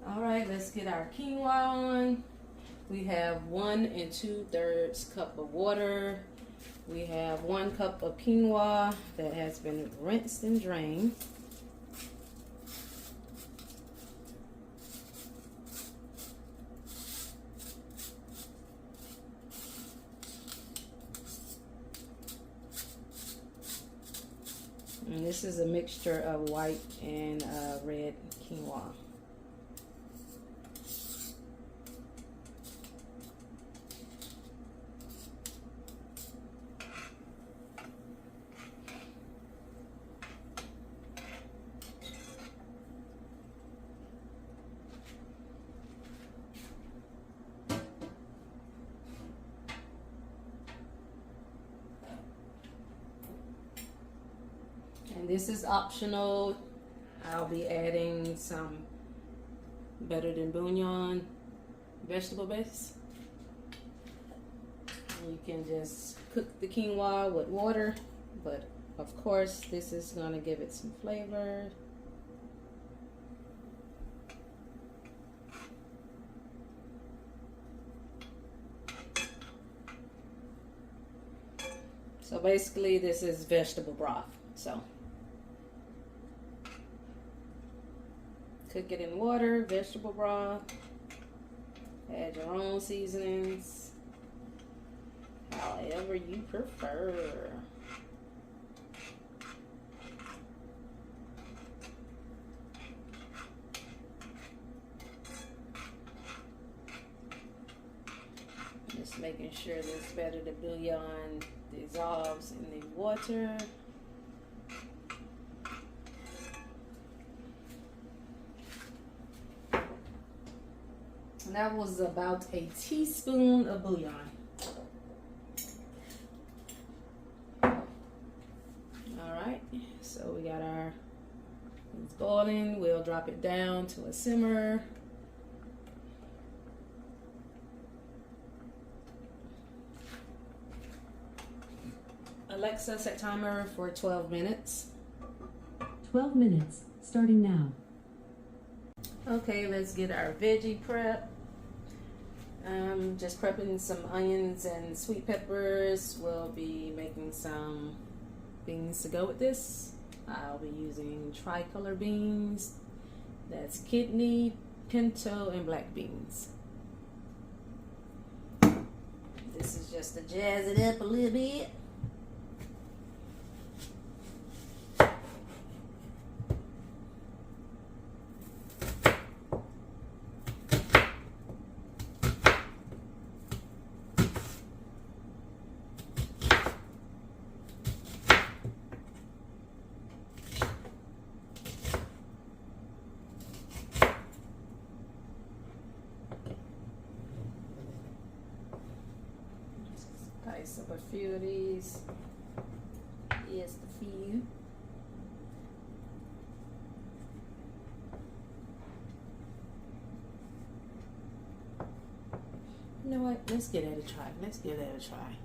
All right, let's get our quinoa on. We have 1 2/3 cup of water. We have 1 cup of quinoa that has been rinsed and drained. And this is a mixture of white and red quinoa. And this is optional. I'll be adding some better than bouillon vegetable base. You can just cook the quinoa with water, but of course this is going to give it some flavor. So basically this is vegetable broth. So cook it in water, vegetable broth, add your own seasonings, however you prefer. Just making sure this better the bouillon dissolves in the water. And that was about a teaspoon of bouillon. Alright, so we got our, it's boiling. We'll drop it down to a simmer. Alexa, set timer for 12 minutes. 12 minutes, starting now. Okay, let's get our veggie prep. Just prepping some onions and sweet peppers. We'll be making some beans to go with this. I'll be using Tricolor beans. That's kidney, pinto, and black beans. This is just to jazz it up a little bit. Dice up a few of these. Here's the few. You know what? Let's give that a try. Let's give that a try.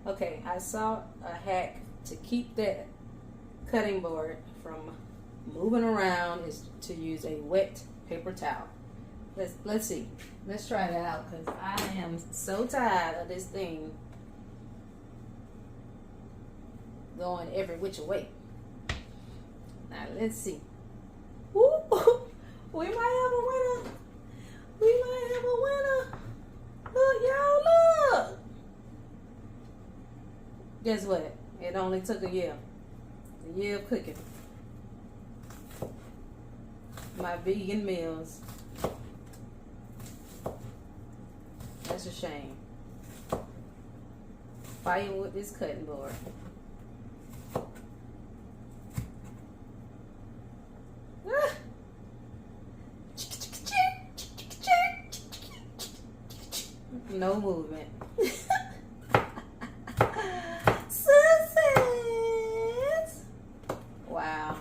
Okay, I saw a hack to keep that cutting board from moving around is to use a wet paper towel. Let's see. Let's try that out because I am so tired of this thing going every which way. Now let's see. Woo! We might have a winner. We might have a winner. Look, y'all, look. Guess what? It only took a year. A year of cooking. My vegan meals. That's a shame. Fighting with this cutting board. No movement. Success! Wow.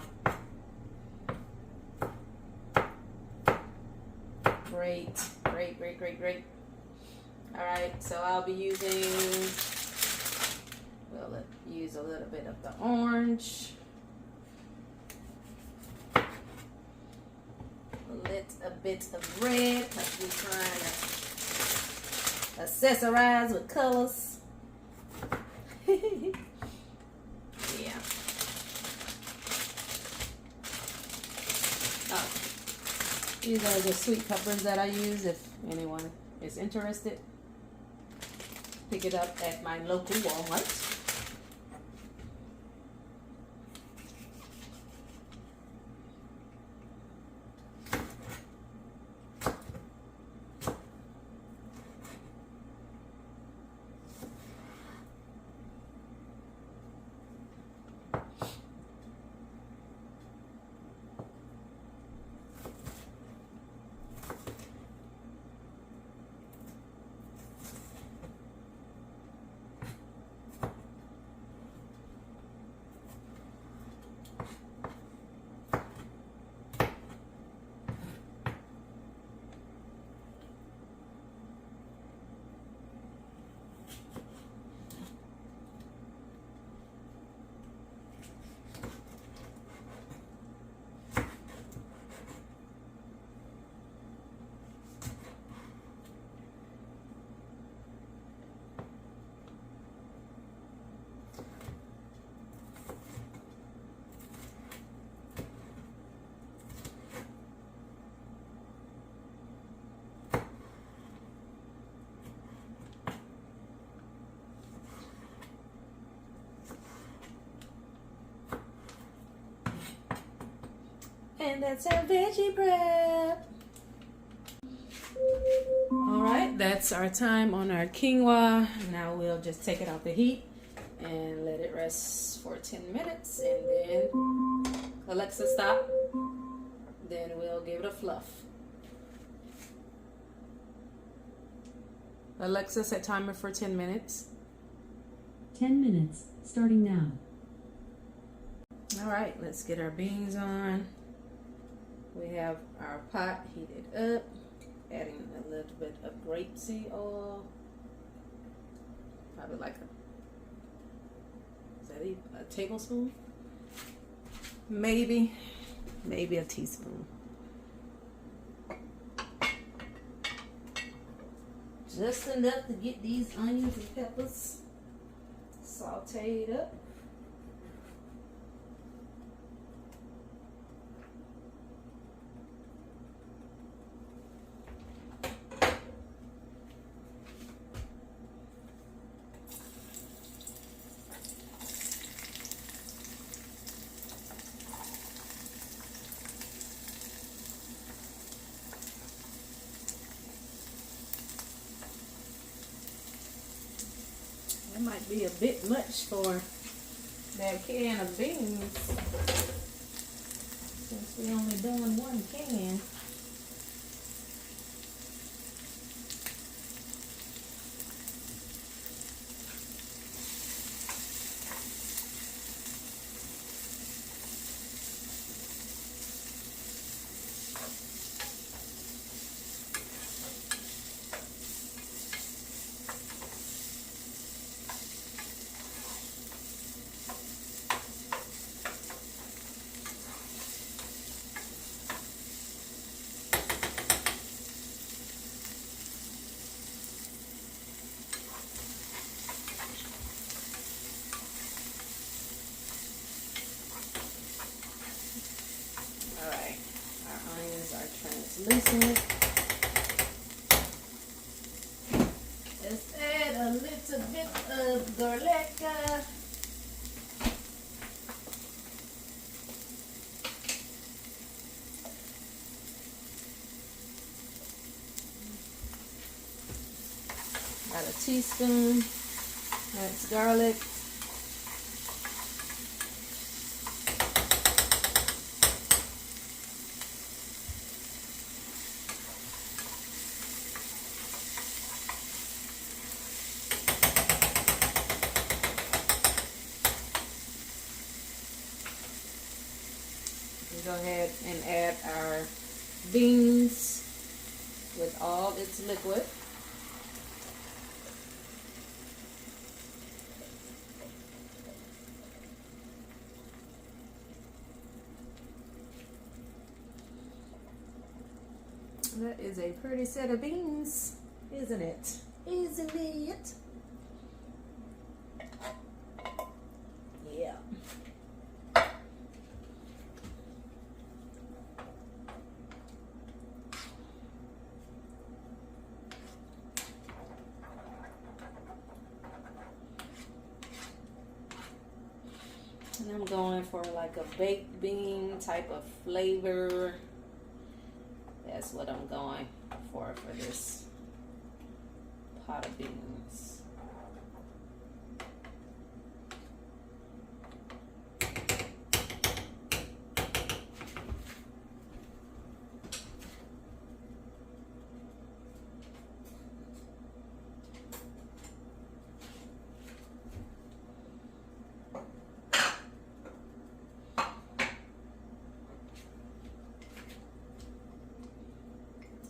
Great. Great. Alright, so I'll be using, we'll use a little bit of the orange. Let a bit of red because we're trying to accessorize with colors. Yeah. Oh, these are the sweet peppers that I use. If anyone is interested, pick it up at my local Walmart. And that's our veggie prep. All right, that's our time on our quinoa. Now we'll just take it off the heat and let it rest for 10 minutes, and then Alexa stop. Then we'll give it a fluff. Alexa, set timer for 10 minutes. 10 minutes, starting now. All right, let's get our beans on. We have our pot heated up, adding a little bit of grapeseed oil. Probably like a tablespoon? Maybe a teaspoon. Just enough to get these onions and peppers sauteed up. That might be a bit much for that can of beans, since we're only doing one can. Translucent. Let's add a little bit of garlic. About a teaspoon. That's garlic. Go ahead and add our beans with all its liquid. That is a pretty set of beans, isn't it? Isn't it? Yeah. And I'm going for like a baked bean type of flavor. That's what I'm going for this pot of beans.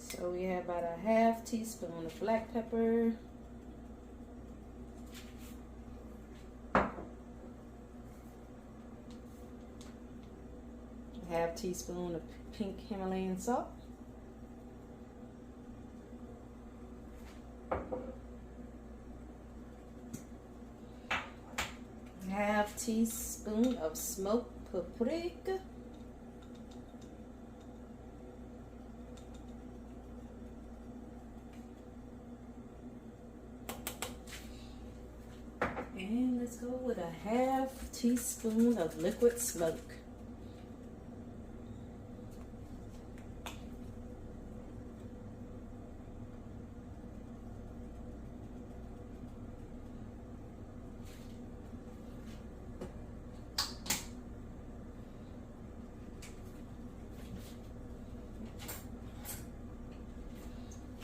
So we have about a half teaspoon of black pepper. A half teaspoon of pink Himalayan salt. Half teaspoon of smoked paprika. And let's go with a half teaspoon of liquid smoke.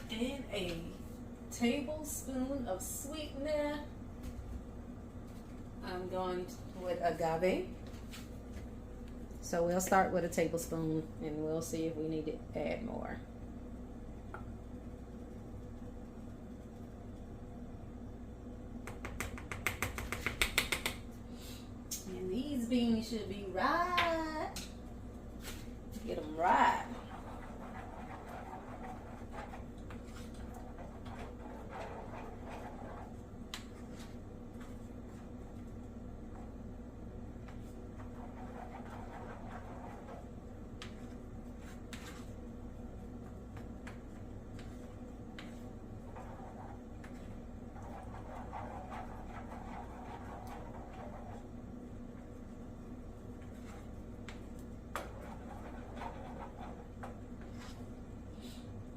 And a tablespoon of sweetener. I'm going with agave. So we'll start with a tablespoon and we'll see if we need to add more. And these beans should be right. Get them right.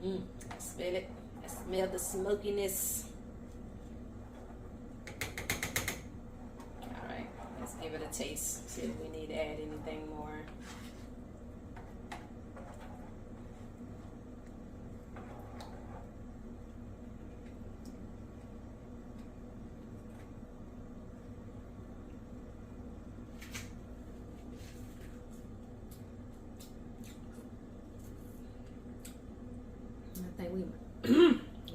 I smell it. I smell the smokiness. Alright, let's give it a taste. See if we need to add anything more. I think we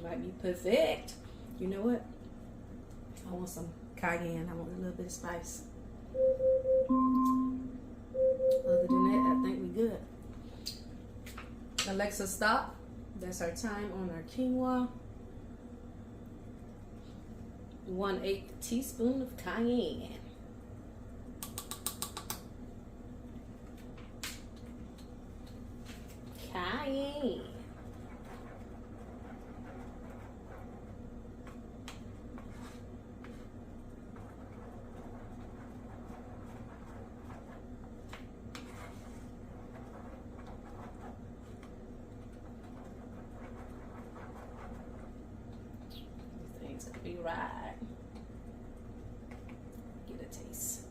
might be perfect. You know what? I want some cayenne. I want a little bit of spice. Other than that, I think we good. Alexa, stop. That's our time on our quinoa. 1/8 teaspoon of cayenne. Cayenne. These things could be right. Get a taste.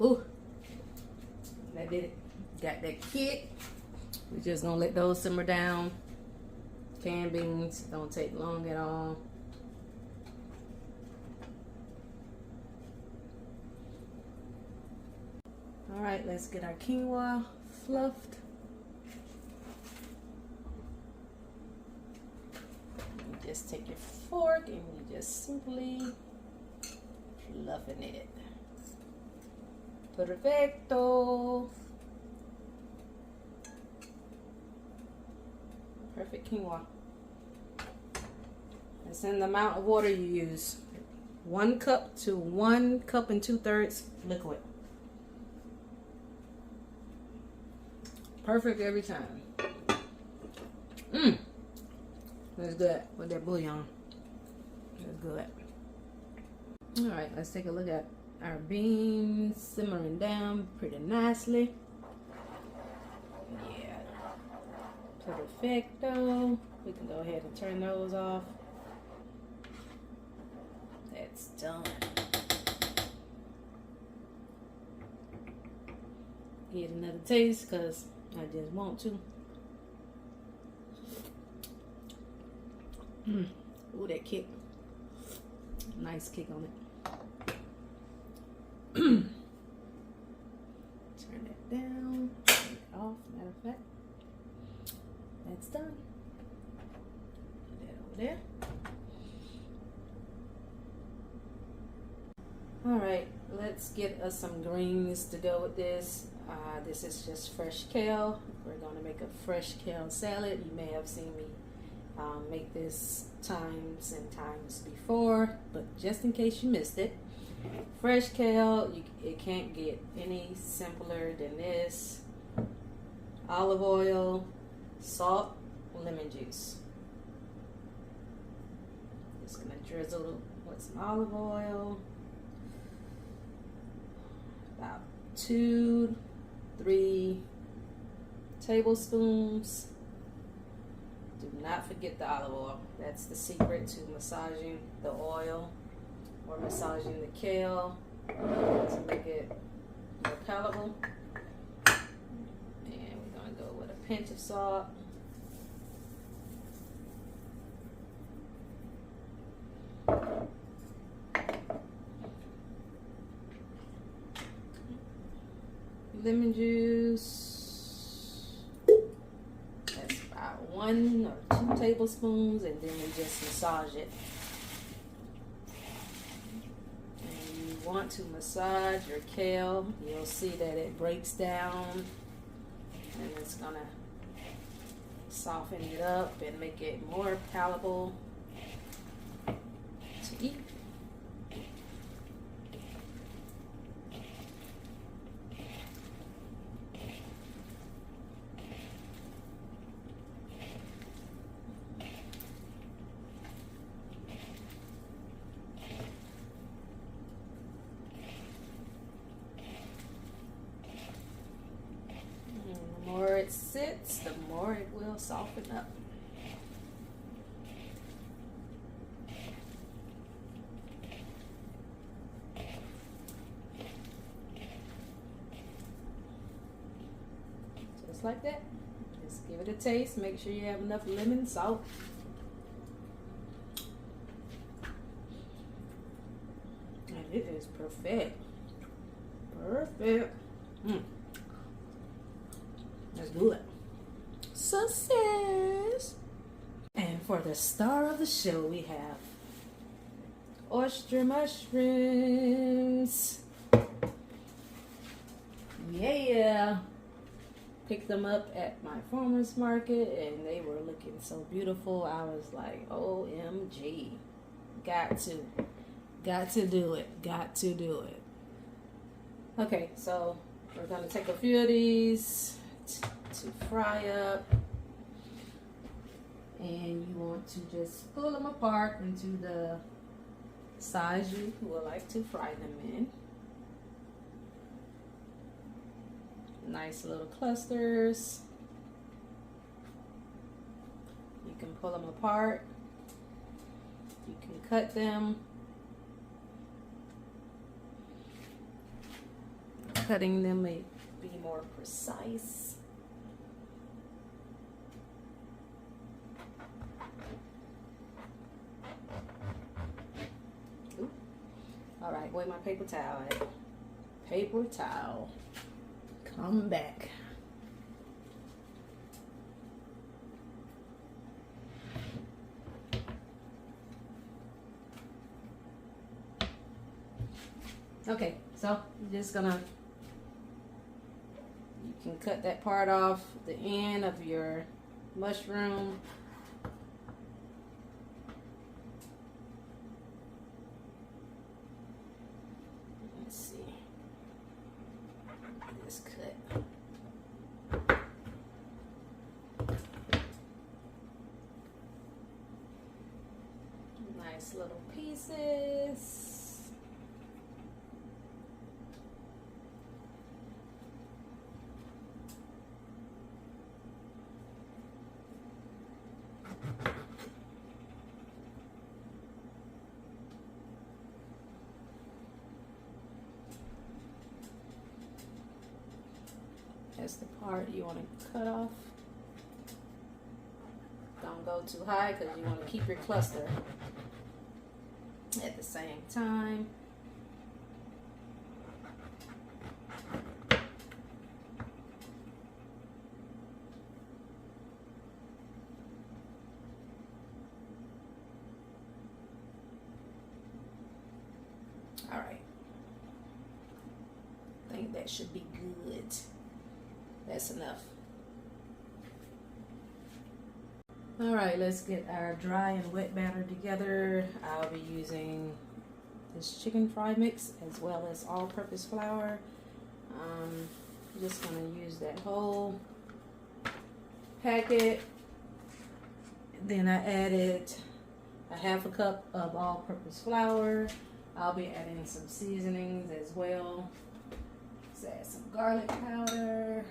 Ooh. That did it. Got that kick. We're just gonna let those simmer down. Canned beans don't take long at all. All right, let's get our quinoa fluffed. You just take your fork and you just simply fluffing it. Perfecto. quinoa. It's in the amount of water you use. 1 cup to 1 cup and 2/3 liquid. Perfect every time. That's good with that bouillon. That's good. All right, let's take a look at our beans simmering down pretty nicely. Yeah, perfecto. We can go ahead and turn those off. That's done. Get another taste because I just want to. Ooh, that kick. Nice kick on it. Turn that down. Turn it off, matter of fact. That's done. Put that over there. Alright, let's get us some greens to go with this. This is just fresh kale. We're going to make a fresh kale salad. You may have seen me make this times and times before, but just in case you missed it, fresh kale, it can't get any simpler than this. Olive oil, salt, lemon juice. Just gonna drizzle with some olive oil, about 2-3 tablespoons. Do not forget the olive oil. That's the secret to massaging the oil or massaging the kale to make it more palatable. And we're going to go with a pinch of salt. Lemon juice. 1 or 2 tablespoons, and then we just massage it. And you want to massage your kale. You'll see that it breaks down, and it's gonna soften it up and make it more palatable to eat. The more it sits, the more it will soften up. Just like that. Just give it a taste. Make sure you have enough lemon, salt. And it is perfect. Perfect. Let's do it. Success! And for the star of the show, we have oyster mushrooms. Yeah. Picked them up at my farmer's market and they were looking so beautiful. I was like, OMG. Got to do it. Got to do it. Okay, so we're going to take a few of these to fry up, and you want to just pull them apart into the size you would like to fry them in. Nice little clusters. You can pull them apart. You can cut them. Cutting them may be more precise. All right, where my paper towel at? Paper towel. Come back. Okay, so you're just gonna, you can cut that part off, the end of your mushroom. nice little pieces. That's the part you want to cut off. Don't go too high because you want to keep your cluster at the same time. All right. I think that should be good. That's enough. All right, let's get our dry and wet batter together. I'll be using this chicken fry mix as well as all-purpose flour. I'm just gonna use that whole packet. Then I added a half a cup of all-purpose flour. I'll be adding some seasonings as well. Let's add some garlic powder.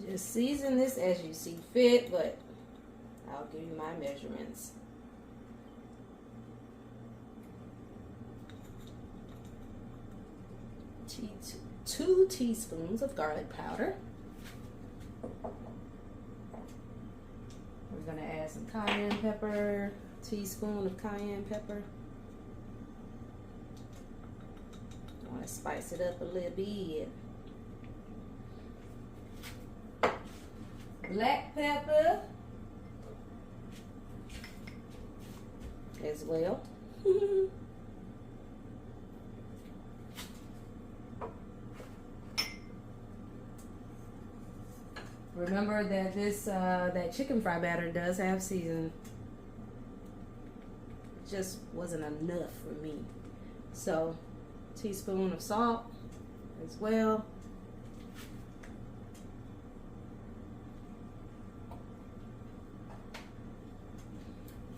Just season this as you see fit, but I'll give you my measurements. Two teaspoons of garlic powder. We're going to add some cayenne pepper, teaspoon of cayenne pepper. I want to spice it up a little bit. Black pepper as well. Remember that this that chicken fry batter does have seasoning. It just wasn't enough for me. So, teaspoon of salt as well.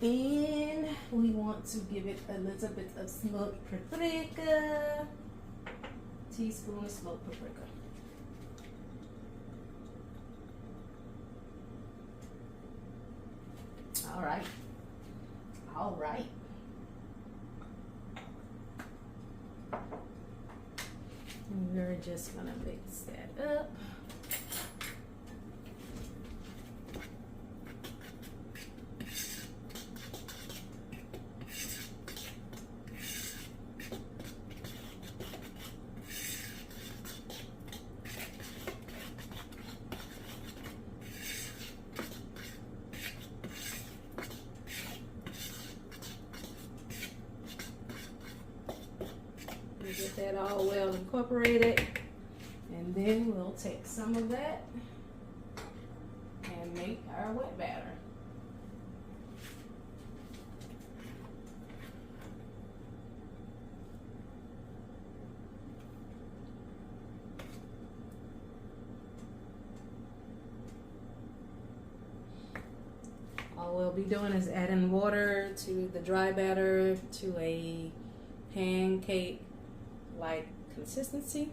And we want to give it a little bit of smoked paprika. Teaspoon of smoked paprika. All right. All right. And we're just gonna mix that up. Get that all well incorporated, and then we'll take some of that and make our wet batter. All we'll be doing is adding water to the dry batter to a pancake like consistency.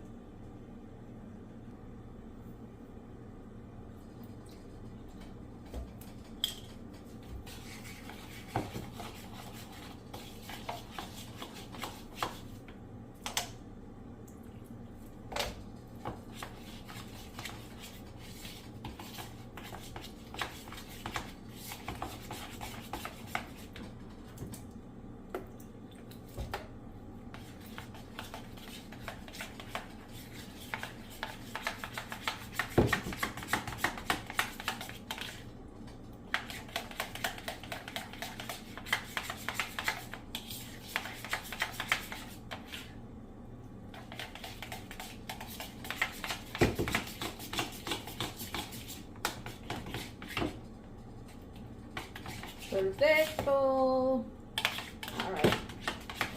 Perfecto. All right,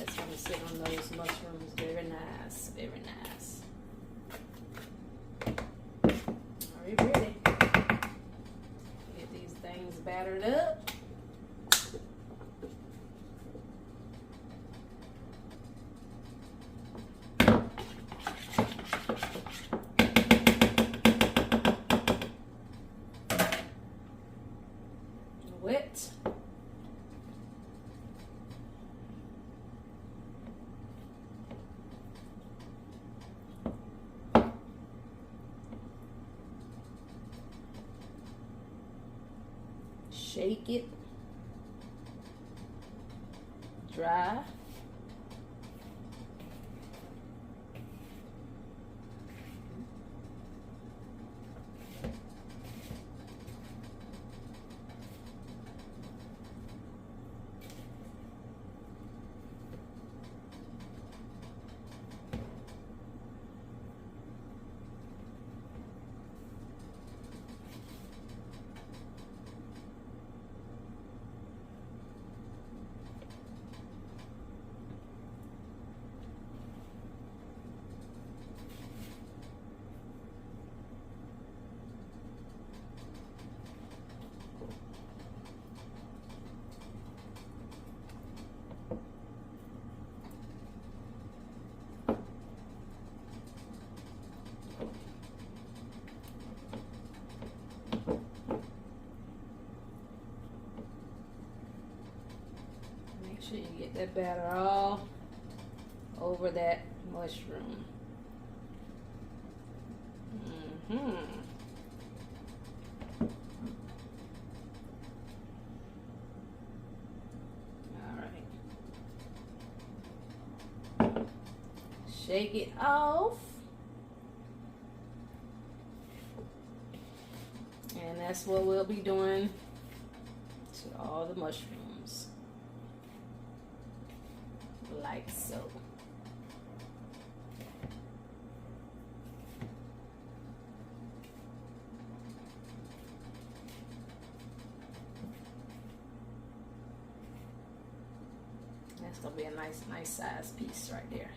That's gonna sit on those mushrooms. Very nice, very nice. Are you ready? Get these things battered up. Wet. Shake it. Dry. Make sure you get that batter all over that mushroom. All right. Shake it off. And that's what we'll be doing to all the mushrooms. Like so. That's gonna be a nice size piece right there.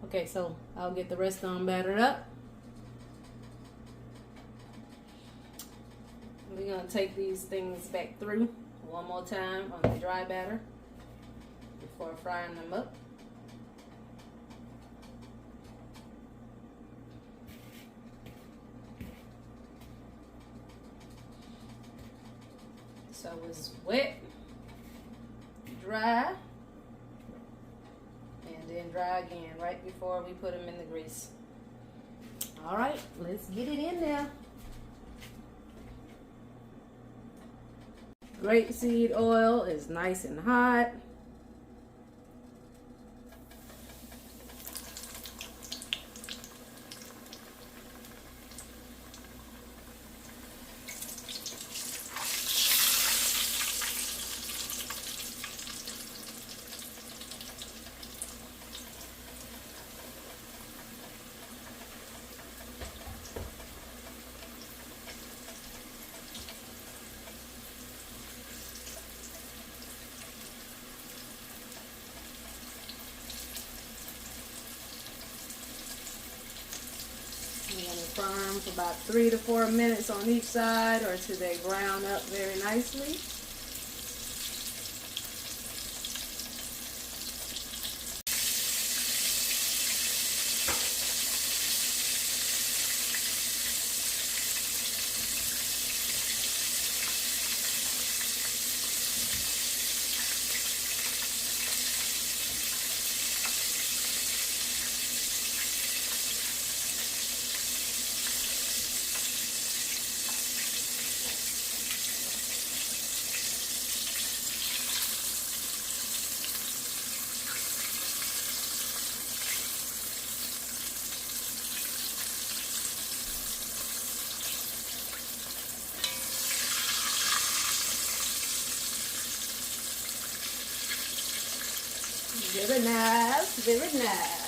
Okay, so I'll get the rest of them battered up. We're gonna take these things back through one more time on the dry batter before frying them up. So it's wet, dry, and then dry again right before we put them in the grease. All right, let's get it in there. Grapeseed oil is nice and hot. I'm going to firm for about 3 to 4 minutes on each side, or till they brown up very nicely. Very nice, very nice.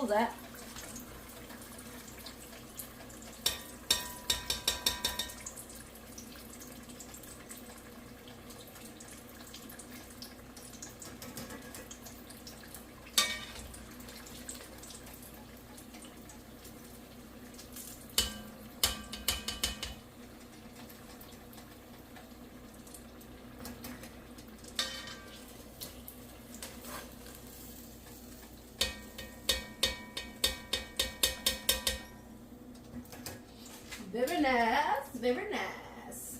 those out. Very nice, very nice.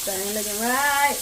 Everything looking right.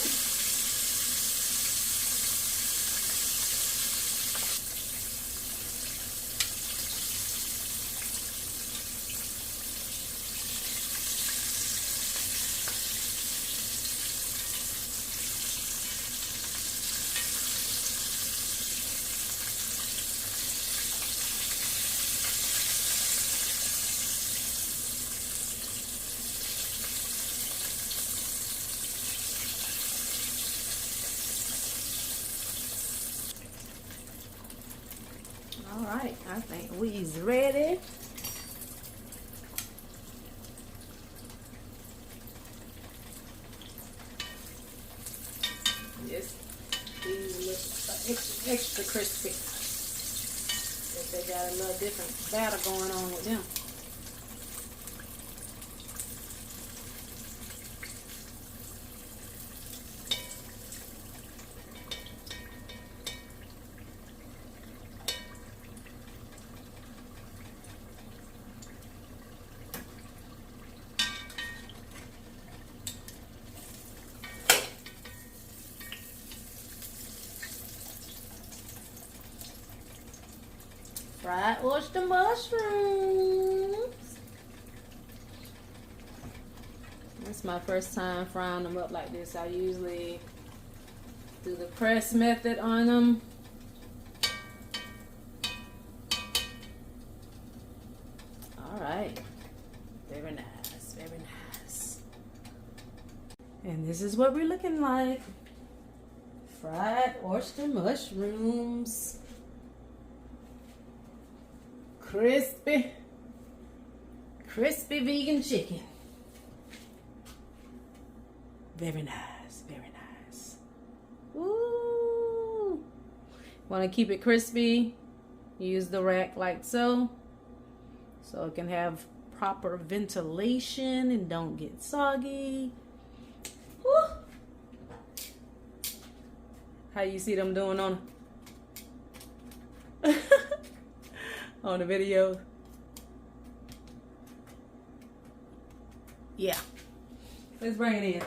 All right, I think we's ready. Yes, these look extra crispy. If they got a little different batter going on with them. Fried oyster mushrooms. That's my first time frying them up like this. I usually do the press method on them. All right. Very nice, very nice. And this is what we're looking like. Fried oyster mushrooms. Crispy vegan chicken. Very nice, very nice. Ooh. Want to keep it crispy? Use the rack like so. So it can have proper ventilation and don't get soggy. Woo. How you see them doing on on the video? Yeah. Let's bring it in.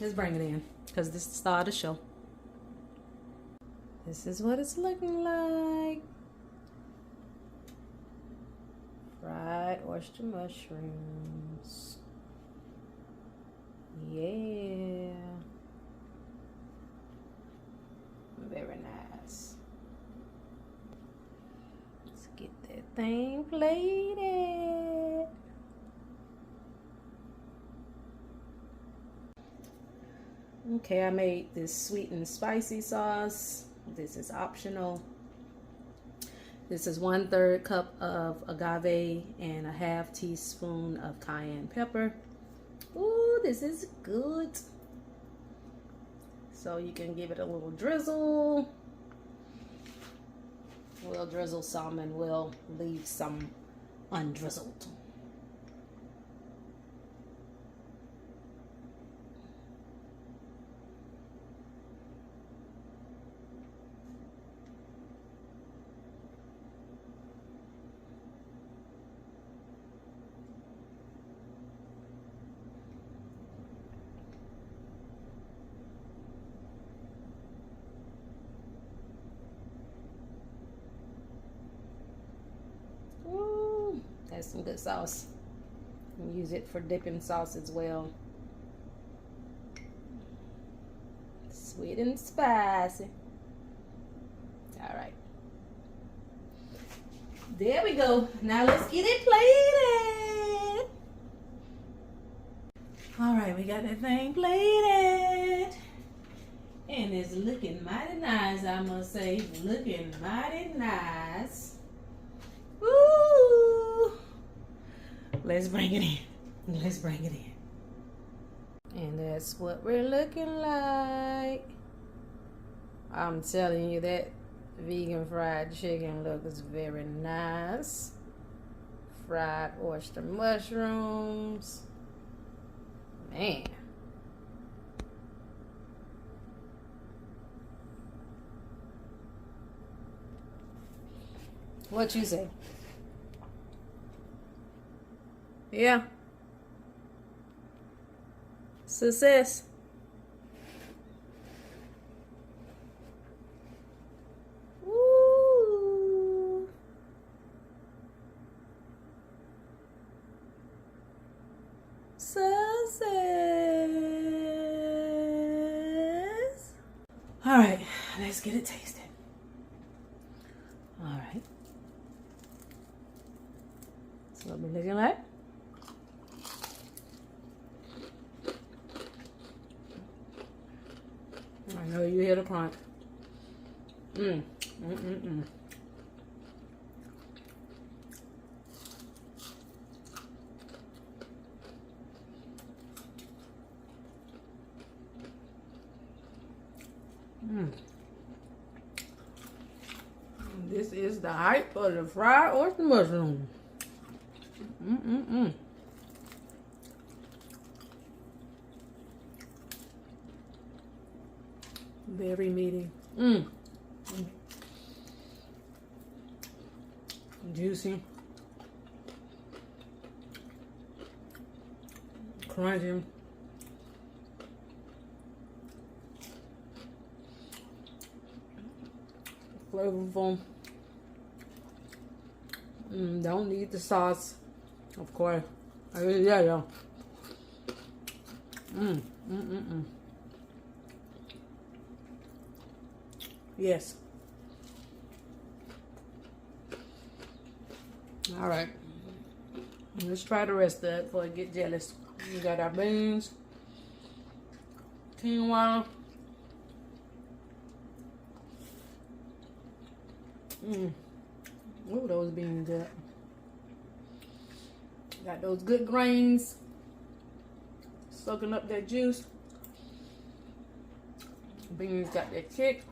Let's bring it in. Because this is the start of the show. This is what it's looking like. Fried oyster mushrooms. Yeah. Very nice. Let's get that thing plated. Okay, I made this sweet and spicy sauce. This is optional. This is 1/3 cup of agave and a half teaspoon of cayenne pepper. Ooh, this is good. So you can give it a little drizzle. We'll drizzle some and we'll leave some undrizzled. That's some good sauce. You can use it for dipping sauce as well. Sweet and spicy. All right. There we go. Now let's get it plated. All right, we got that thing plated. And it's looking mighty nice, I must say. Looking mighty nice. Woo! Let's bring it in. Let's bring it in. And that's what we're looking like. I'm telling you, that vegan fried chicken looks very nice. Fried oyster mushrooms. Man. What you say? Yeah. Success. Woo. Success. All right, let's get it tasted. All right. That's what we're looking like. I know you hear the crunch. This is the hype of the fried oyster mushroom. Very meaty. Juicy. Crunchy. Flavorful. Don't need the sauce, of course. Yeah. Yes. All right. Let's try the rest of it before I get jealous. We got our beans, quinoa. Ooh, those beans up. Got those good grains soaking up that juice. Beans got that kick.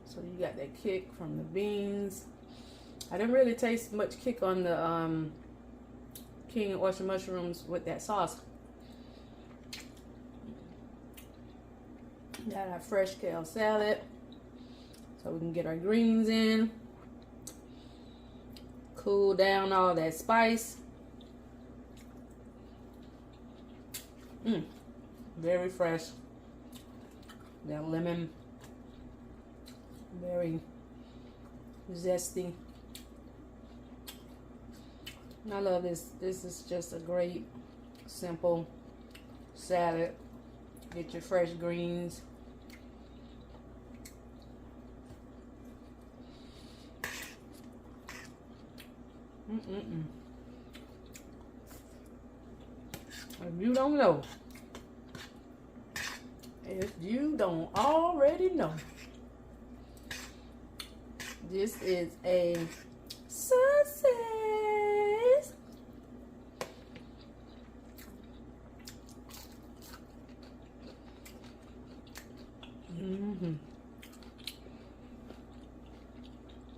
So you got that kick from the beans. I didn't really taste much kick on the king oyster mushrooms with that sauce. Got our fresh kale salad. So we can get our greens in. Cool down all that spice. Very fresh. That lemon. Very zesty. I love this. This is just a great simple salad. Get your fresh greens. If you don't know, if you don't already know, this is a success.